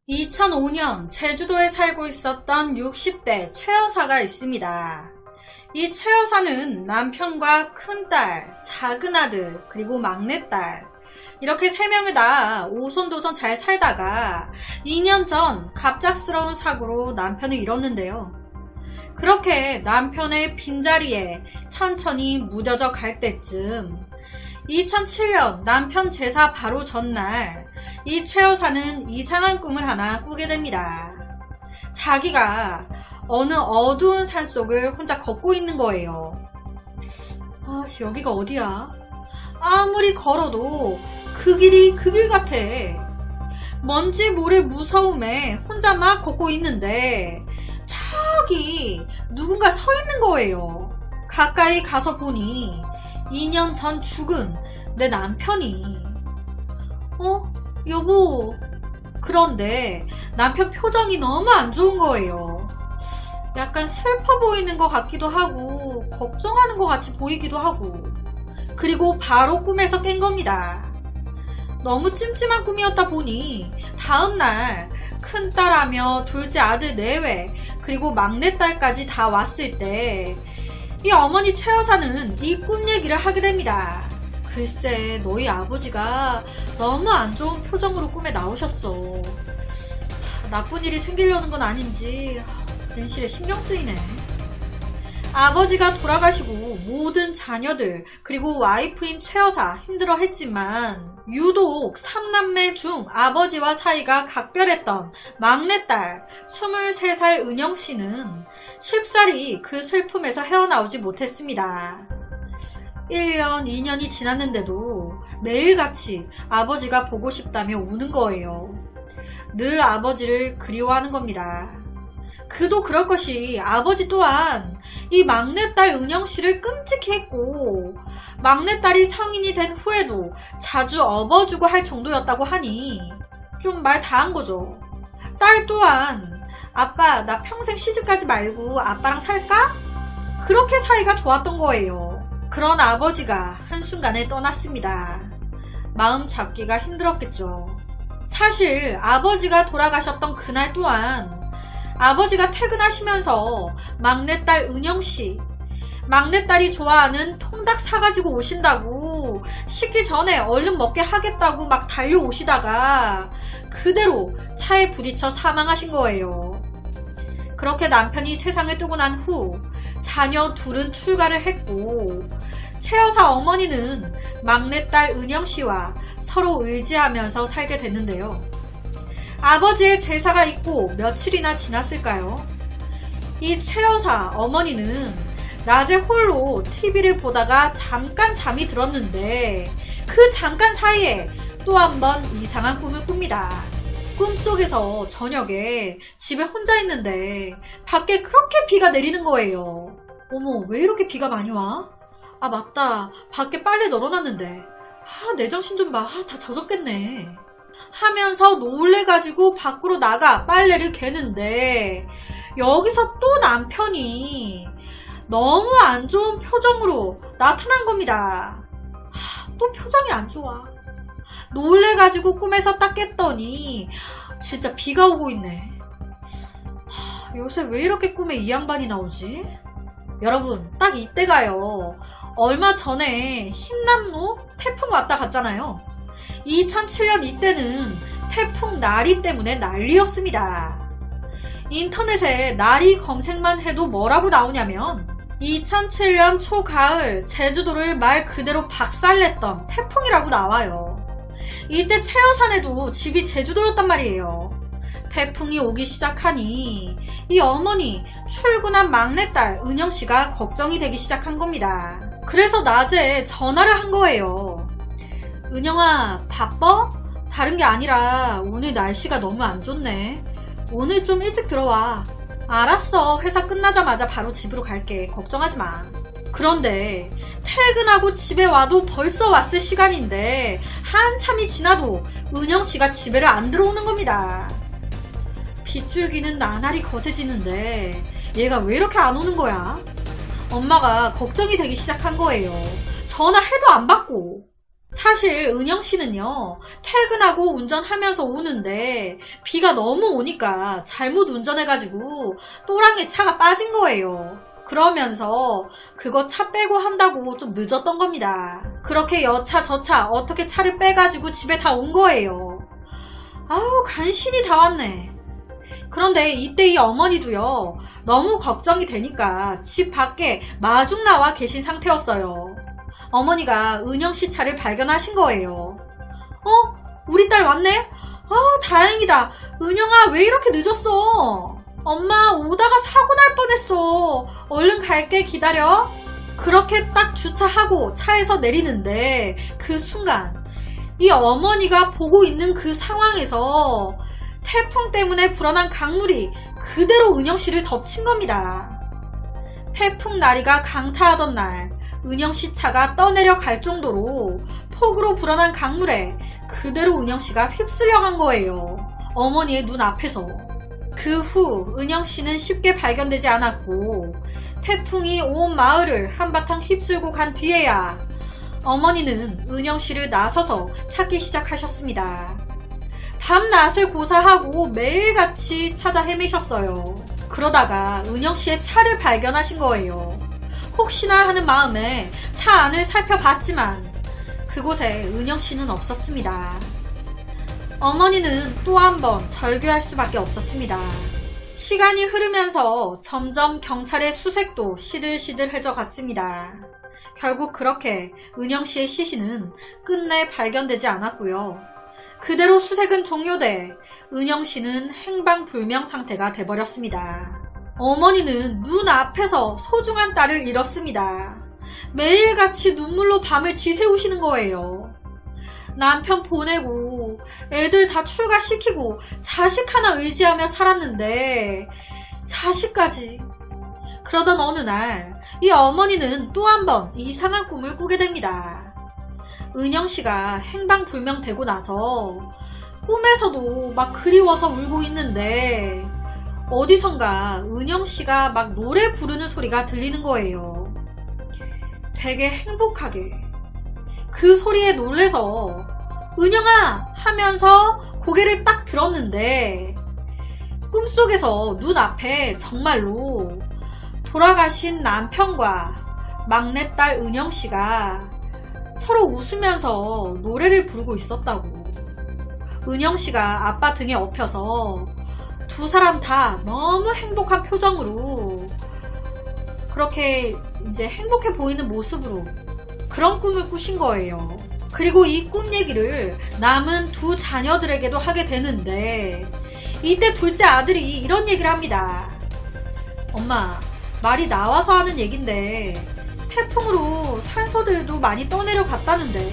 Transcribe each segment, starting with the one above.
2005년 제주도에 살고 있었던 60대 최 여사가 있습니다. 이 최 여사는 남편과 큰딸, 작은아들, 그리고 막내딸 이렇게 3명을 다 오손도손 잘 살다가 2년 전 갑작스러운 사고로 남편을 잃었는데요. 그렇게 남편의 빈자리에 천천히 무뎌져 갈 때쯤 2007년 남편 제사 바로 전날 이 최 여사는 이상한 꿈을 하나 꾸게 됩니다. 자기가 어느 어두운 산속을 혼자 걷고 있는 거예요. 여기가 어디야? 아무리 걸어도 그 길이 그 길 같아. 먼지 모래 무서움에 혼자 막 걷고 있는데 저기 누군가 서 있는 거예요. 가까이 가서 보니 2년 전 죽은 내 남편이. 여보. 그런데 남편 표정이 너무 안 좋은 거예요. 약간 슬퍼 보이는 것 같기도 하고 걱정하는 것 같이 보이기도 하고. 그리고 바로 꿈에서 깬 겁니다. 너무 찜찜한 꿈이었다 보니 다음날 큰딸하며 둘째 아들 내외 그리고 막내딸까지 다 왔을 때 이 어머니 최 여사는 이 꿈 얘기를 하게 됩니다. 글쎄 너희 아버지가 너무 안 좋은 표정으로 꿈에 나오셨어. 나쁜 일이 생기려는 건 아닌지 괜시레 신경 쓰이네. 아버지가 돌아가시고 모든 자녀들 그리고 와이프인 최 여사 힘들어했지만 유독 3남매 중 아버지와 사이가 각별했던 막내딸 23살 은영씨는 쉽사리 그 슬픔에서 헤어나오지 못했습니다. 1년, 2년이 지났는데도 매일같이 아버지가 보고 싶다며 우는 거예요. 늘 아버지를 그리워하는 겁니다. 그도 그럴 것이 아버지 또한 이 막내딸 은영씨를 끔찍히 했고 막내딸이 성인이 된 후에도 자주 업어주고 할 정도였다고 하니 좀 말 다 한 거죠. 딸 또한 아빠 나 평생 시집가지 말고 아빠랑 살까? 그렇게 사이가 좋았던 거예요. 그런 아버지가 한순간에 떠났습니다. 마음 잡기가 힘들었겠죠. 사실 아버지가 돌아가셨던 그날 또한 아버지가 퇴근하시면서 막내딸 은영씨, 막내딸이 좋아하는 통닭 사가지고 오신다고 식기 전에 얼른 먹게 하겠다고 막 달려오시다가 그대로 차에 부딪혀 사망하신 거예요. 그렇게 남편이 세상을 뜨고 난 후 자녀 둘은 출가를 했고 최 여사 어머니는 막내딸 은영씨와 서로 의지하면서 살게 됐는데요. 아버지의 제사가 있고 며칠이나 지났을까요? 이 최 여사 어머니는 낮에 홀로 TV를 보다가 잠깐 잠이 들었는데 그 잠깐 사이에 또 한 번 이상한 꿈을 꿉니다. 꿈속에서 저녁에 집에 혼자 있는데 밖에 그렇게 비가 내리는 거예요. 어머, 왜 이렇게 비가 많이 와? 맞다. 밖에 빨래 널어놨는데. 내 정신 좀 봐. 다 젖었겠네. 하면서 놀래가지고 밖으로 나가 빨래를 개는데 여기서 또 남편이 너무 안 좋은 표정으로 나타난 겁니다. 또 표정이 안 좋아. 놀래가지고 꿈에서 딱 깼더니 진짜 비가 오고 있네. 요새 왜 이렇게 꿈에 이 양반이 나오지? 여러분, 딱 이때가요. 얼마 전에 흰남노 태풍 왔다 갔잖아요. 2007년 이때는 태풍 나리 때문에 난리였습니다. 인터넷에 나리 검색만 해도 뭐라고 나오냐면 2007년 초가을 제주도를 말 그대로 박살냈던 태풍이라고 나와요. 이때 최 여사네도 집이 제주도였단 말이에요. 태풍이 오기 시작하니 이 어머니 출근한 막내딸 은영씨가 걱정이 되기 시작한 겁니다. 그래서 낮에 전화를 한 거예요. 은영아, 바빠? 다른 게 아니라 오늘 날씨가 너무 안 좋네. 오늘 좀 일찍 들어와. 알았어. 회사 끝나자마자 바로 집으로 갈게. 걱정하지 마. 그런데 퇴근하고 집에 와도 벌써 왔을 시간인데 한참이 지나도 은영씨가 집에를 안 들어오는 겁니다. 빗줄기는 나날이 거세지는데 얘가 왜 이렇게 안 오는 거야? 엄마가 걱정이 되기 시작한 거예요. 전화해도 안 받고. 사실 은영 씨는요, 퇴근하고 운전하면서 오는데 비가 너무 오니까 잘못 운전해가지고 또랑에 차가 빠진 거예요. 그러면서 그거 차 빼고 한다고 좀 늦었던 겁니다. 그렇게 여차 저차 어떻게 차를 빼가지고 집에 다 온 거예요. 아우, 간신히 다 왔네. 그런데 이때 이 어머니도요, 너무 걱정이 되니까 집 밖에 마중 나와 계신 상태였어요. 어머니가 은영씨 차를 발견하신 거예요. 우리 딸 왔네? 아, 다행이다. 은영아, 왜 이렇게 늦었어? 엄마, 오다가 사고 날 뻔했어. 얼른 갈게, 기다려. 그렇게 딱 주차하고 차에서 내리는데 그 순간 이 어머니가 보고 있는 그 상황에서 태풍 때문에 불어난 강물이 그대로 은영씨를 덮친 겁니다. 태풍 나리가 강타하던 날 은영씨 차가 떠내려 갈 정도로 폭우로 불어난 강물에 그대로 은영씨가 휩쓸려 간 거예요. 어머니의 눈앞에서. 그 후 은영씨는 쉽게 발견되지 않았고 태풍이 온 마을을 한바탕 휩쓸고 간 뒤에야 어머니는 은영씨를 나서서 찾기 시작하셨습니다. 밤낮을 고사하고 매일같이 찾아 헤매셨어요. 그러다가 은영씨의 차를 발견하신 거예요. 혹시나 하는 마음에 차 안을 살펴봤지만 그곳에 은영씨는 없었습니다. 어머니는 또 한 번 절규할 수밖에 없었습니다. 시간이 흐르면서 점점 경찰의 수색도 시들시들해져 갔습니다. 결국 그렇게 은영씨의 시신은 끝내 발견되지 않았고요. 그대로 수색은 종료돼 은영씨는 행방불명 상태가 돼버렸습니다. 어머니는 눈앞에서 소중한 딸을 잃었습니다. 매일같이 눈물로 밤을 지새우시는 거예요. 남편 보내고 애들 다 출가시키고 자식 하나 의지하며 살았는데 자식까지. 그러던 어느 날 이 어머니는 또 한 번 이상한 꿈을 꾸게 됩니다. 은영씨가 행방불명 되고 나서 꿈에서도 막 그리워서 울고 있는데 어디선가 은영씨가 막 노래 부르는 소리가 들리는 거예요. 되게 행복하게. 그 소리에 놀래서 은영아 하면서 고개를 딱 들었는데 꿈속에서 눈앞에 정말로 돌아가신 남편과 막내딸 은영씨가 서로 웃으면서 노래를 부르고 있었다고. 은영씨가 아빠 등에 엎여서 두 사람 다 너무 행복한 표정으로 그렇게 이제 행복해 보이는 모습으로 그런 꿈을 꾸신 거예요. 그리고 이 꿈 얘기를 남은 두 자녀들에게도 하게 되는데 이때 둘째 아들이 이런 얘기를 합니다. 엄마, 말이 나와서 하는 얘긴데 태풍으로 산소들도 많이 떠내려 갔다는데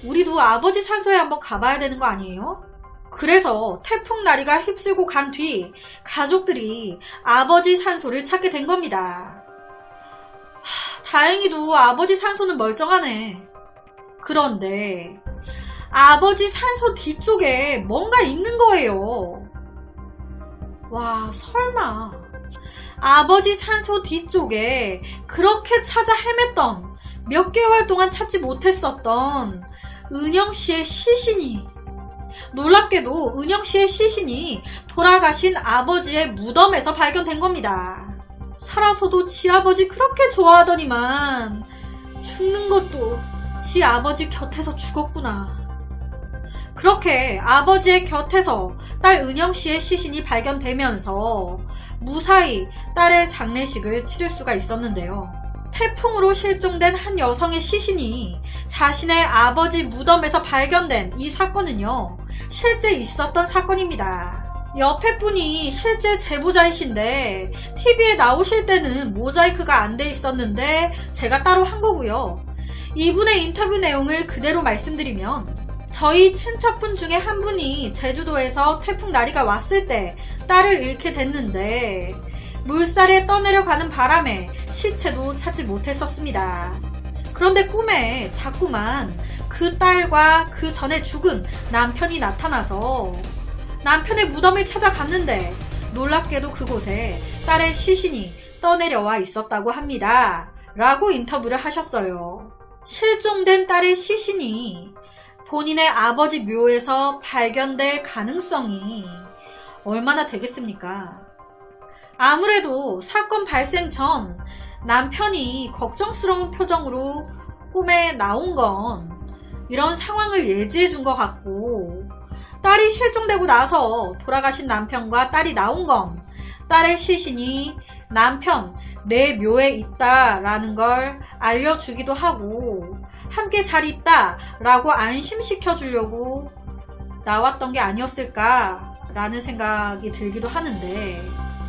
우리도 아버지 산소에 한번 가봐야 되는 거 아니에요? 그래서 태풍 나리가 휩쓸고 간 뒤 가족들이 아버지 산소를 찾게 된 겁니다. 다행히도 아버지 산소는 멀쩡하네. 그런데 아버지 산소 뒤쪽에 뭔가 있는 거예요. 와, 설마. 아버지 산소 뒤쪽에 그렇게 찾아 헤맸던 몇 개월 동안 찾지 못했었던 은영씨의 시신이, 놀랍게도 은영씨의 시신이 돌아가신 아버지의 무덤에서 발견된 겁니다. 살아서도 지 아버지 그렇게 좋아하더니만 죽는 것도 지 아버지 곁에서 죽었구나. 그렇게 아버지의 곁에서 딸 은영씨의 시신이 발견되면서 무사히 딸의 장례식을 치를 수가 있었는데요. 태풍으로 실종된 한 여성의 시신이 자신의 아버지 무덤에서 발견된 이 사건은요, 실제 있었던 사건입니다. 옆에 분이 실제 제보자이신데 TV에 나오실 때는 모자이크가 안 돼 있었는데 제가 따로 한 거고요. 이분의 인터뷰 내용을 그대로 말씀드리면 저희 친척분 중에 한 분이 제주도에서 태풍 나리가 왔을 때 딸을 잃게 됐는데 물살에 떠내려가는 바람에 시체도 찾지 못했었습니다. 그런데 꿈에 자꾸만 그 딸과 그 전에 죽은 남편이 나타나서 남편의 무덤을 찾아갔는데 놀랍게도 그곳에 딸의 시신이 떠내려와 있었다고 합니다. 라고 인터뷰를 하셨어요. 실종된 딸의 시신이 본인의 아버지 묘에서 발견될 가능성이 얼마나 되겠습니까? 아무래도 사건 발생 전 남편이 걱정스러운 표정으로 꿈에 나온 건 이런 상황을 예지해 준 것 같고, 딸이 실종되고 나서 돌아가신 남편과 딸이 나온 건 딸의 시신이 남편 내 묘에 있다라는 걸 알려주기도 하고 함께 잘 있다라고 안심시켜 주려고 나왔던 게 아니었을까라는 생각이 들기도 하는데,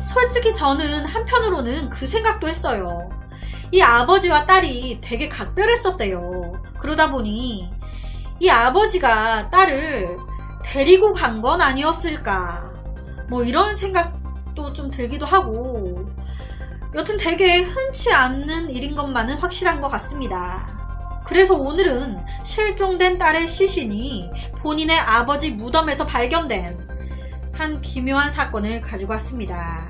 솔직히 저는 한편으로는 그 생각도 했어요. 이 아버지와 딸이 되게 각별했었대요. 그러다 보니 이 아버지가 딸을 데리고 간 건 아니었을까, 뭐 이런 생각도 좀 들기도 하고, 여튼 되게 흔치 않는 일인 것만은 확실한 것 같습니다. 그래서 오늘은 실종된 딸의 시신이 본인의 아버지 무덤에서 발견된 한 기묘한 사건을 가지고 왔습니다.